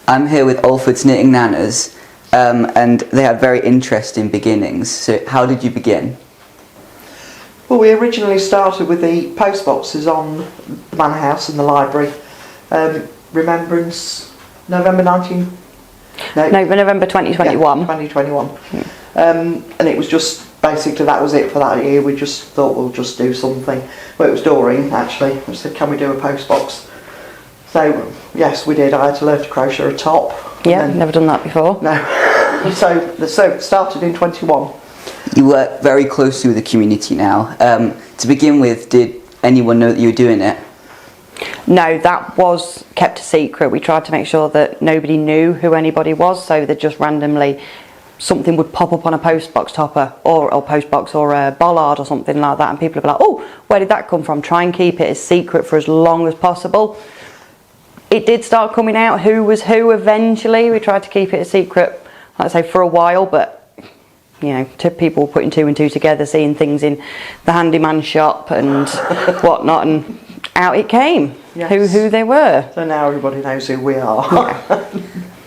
I'm here with Alfred's Knitting Nannas, and they had very interesting beginnings. So how did you begin? Well, we originally started with the post boxes on the manor house and the library. Remembrance, November 2021. Yeah, 2021. And it was just basically that was it for that year. We just thought we'll just do something. Well, it was Doreen actually. We said, can we do a post box? So yes, we did. I had to learn to crochet a top. Yeah, never done that before. No. So it started in 21. You work very closely with the community now. To begin with, did anyone know that you were doing it? No, that was kept a secret. We tried to make sure that nobody knew who anybody was, so that just randomly something would pop up on a postbox topper or a postbox or a bollard or something like that, and people would be like, oh, where did that come from? Try and keep it a secret for as long as possible. It did start coming out who was who eventually. We tried to keep it a secret, like I say, for a while, but you know, to people putting two and two together, seeing things in the handyman shop and whatnot, and out it came. Yes. Who they were. So now everybody knows who we are.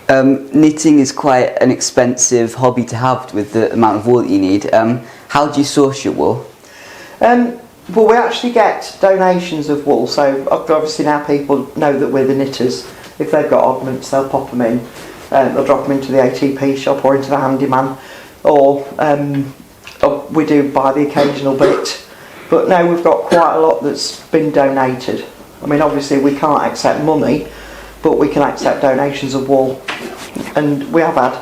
Yeah. Knitting is quite an expensive hobby to have with the amount of wool that you need. How do you source your wool? Well, we actually get donations of wool, so obviously now people know that we're the knitters. If they've got oddments, they'll pop them in. They'll drop them into the ATP shop or into the handyman, or we do buy the occasional bit. But no, we've got quite a lot that's been donated. I mean, obviously we can't accept money, but we can accept donations of wool, and we've had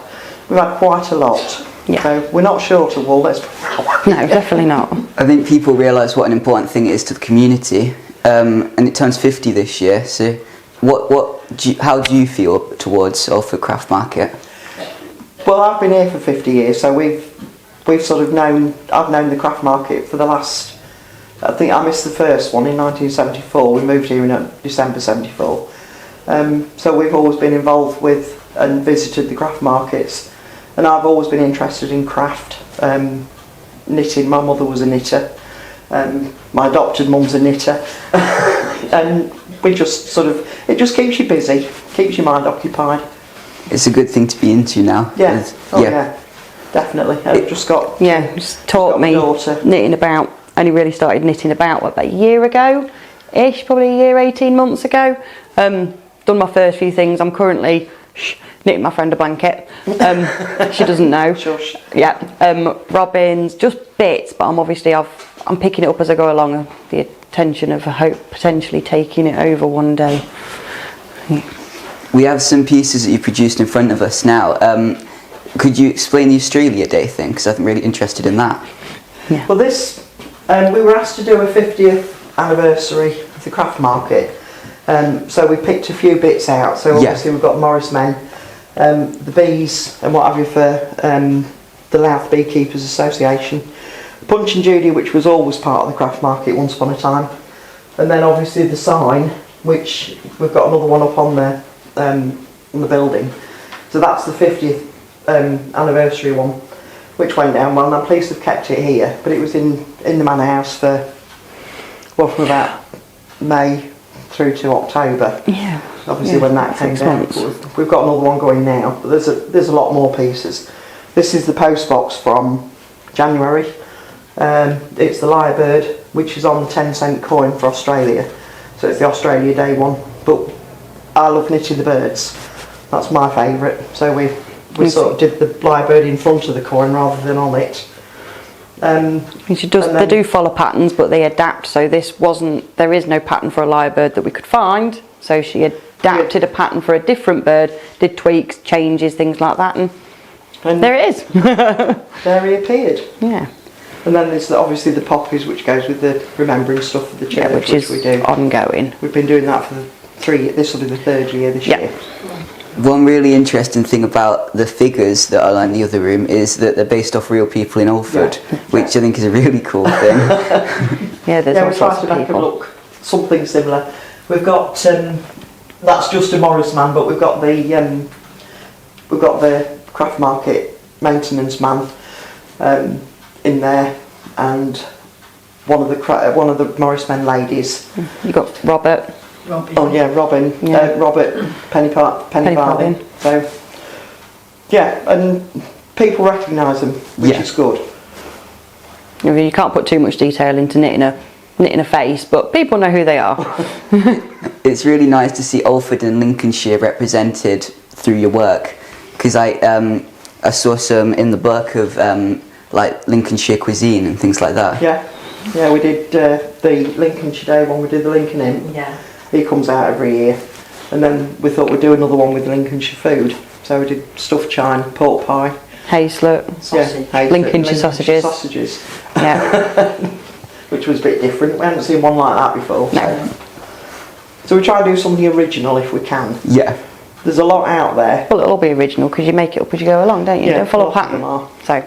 quite a lot. Yeah. So we're not short of wool. No, definitely not. I think people realise what an important thing it is to the community, and it turns 50 this year. So, how do you feel towards Alfred Craft Market? Well, I've been here for 50 years, so we've sort of known. I've known the craft market for the last. I think I missed the first one in 1974. We moved here in December 74. So we've always been involved with and visited the craft markets. And I've always been interested in craft, knitting. My mother was a knitter, my adopted mum's a knitter, and we just sort of, it just keeps you busy, keeps your mind occupied. It's a good thing to be into now. Yeah, yeah, definitely. I've just got, just taught me knitting about, only really started knitting about, about a year ago-ish, probably a year, 18 months ago. Done my first few things. I'm currently knitting my friend a blanket. She doesn't know. Shush. Yeah. Robins, just bits, but I'm picking it up as I go along. The intention of, I hope, potentially taking it over one day. Yeah. We have some pieces that you produced in front of us now. Could you explain the Australia Day thing? Because I'm really interested in that. Yeah. Well, this we were asked to do a 50th anniversary of the craft market. So we picked a few bits out. So obviously we've got Morris Men, the bees and what have you for the Louth Beekeepers Association, Punch and Judy, which was always part of the craft market once upon a time, and then obviously the sign, which we've got another one up on the building. So that's the 50th anniversary one, which went down well, and I'm pleased to have kept it here. But it was in the manor house from about May through to October. Yeah. Obviously, when that came down, we've got another one going now. But there's a lot more pieces. This is the post box from January. It's the lyrebird, which is on the 10-cent coin for Australia. So it's the Australia Day one. But I love knitting the birds. That's my favourite. So we sort of did the lyrebird in front of the coin rather than on it. They do follow patterns, but they adapt. So there is no pattern for a lyrebird that we could find. So she adapted a pattern for a different bird, did tweaks, changes, things like that, and there it is. There he appeared. Yeah. And then there's obviously the poppies, which goes with the remembrance stuff for the church, which is we do ongoing. We've been doing that for this will be the third year this year. One really interesting thing about the figures that are in the other room is that they're based off real people in Alfred, which I think is a really cool thing. Yeah, there's all sorts of people. Look something similar. We've got that's just a Morris man, but we've got the craft market maintenance man in there, and one of the Morris men ladies. You got Robert. Robin. Oh yeah, Robin, Yeah. Robert, Penny Penny Farthing. So yeah, and people recognise them, which Yeah. is good. You can't put too much detail into knitting a face, but people know who they are. It's really nice to see Alford and Lincolnshire represented through your work, because I saw some in the book of like Lincolnshire cuisine and things like that. Yeah, we did the Lincolnshire Day one. We did the Lincoln Inn. Yeah. He comes out every year, and then we thought we'd do another one with Lincolnshire food. So we did stuffed chine, pork pie, Hazelett, Sausage. Lincolnshire sausages. Yeah. which was a bit different. We hadn't seen one like that before. No. So we try and do something original if we can. Yeah. There's a lot out there. Well, it'll all be original because you make it up as you go along, don't you? Yeah, Don't follow a lots of pattern. them are. So,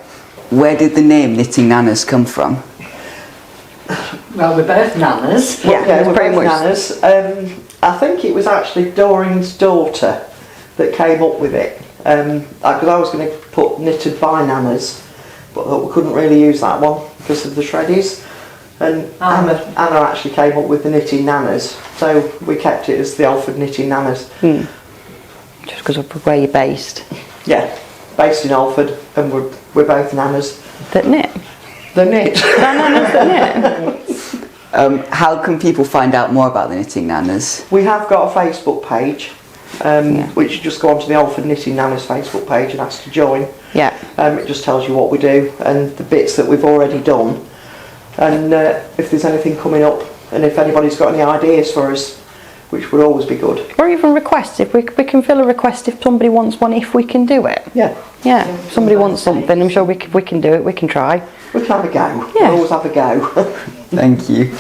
Where did the name Knitting Nannas come from? Well, we're both Nannas. Yeah, we're pretty both much. Nannas. I think it was actually Doreen's daughter that came up with it. Because I was going to put knitted by Nannas, but thought we couldn't really use that one because of the shreddies. And Anna actually came up with the knitting Nannas, so we kept it as the Alford Knitting Nannas. just because of where you're based. Yeah, based in Alford, and we're both Nannas. That knit. The knit. Nannas that knit. How can people find out more about the Knitting Nannas? We have got a Facebook page, which you just go onto the Alford Knitting Nannas Facebook page and ask to join. Yeah. It just tells you what we do and the bits that we've already done, and if there's anything coming up, and if anybody's got any ideas for us, which would always be good. Or even requests. If we can fill a request if somebody wants one, if we can do it. Yeah, Yeah. If somebody wants something, I'm sure we can do it. We can try. we can have a go. Yeah. We'll always have a go. Thank you.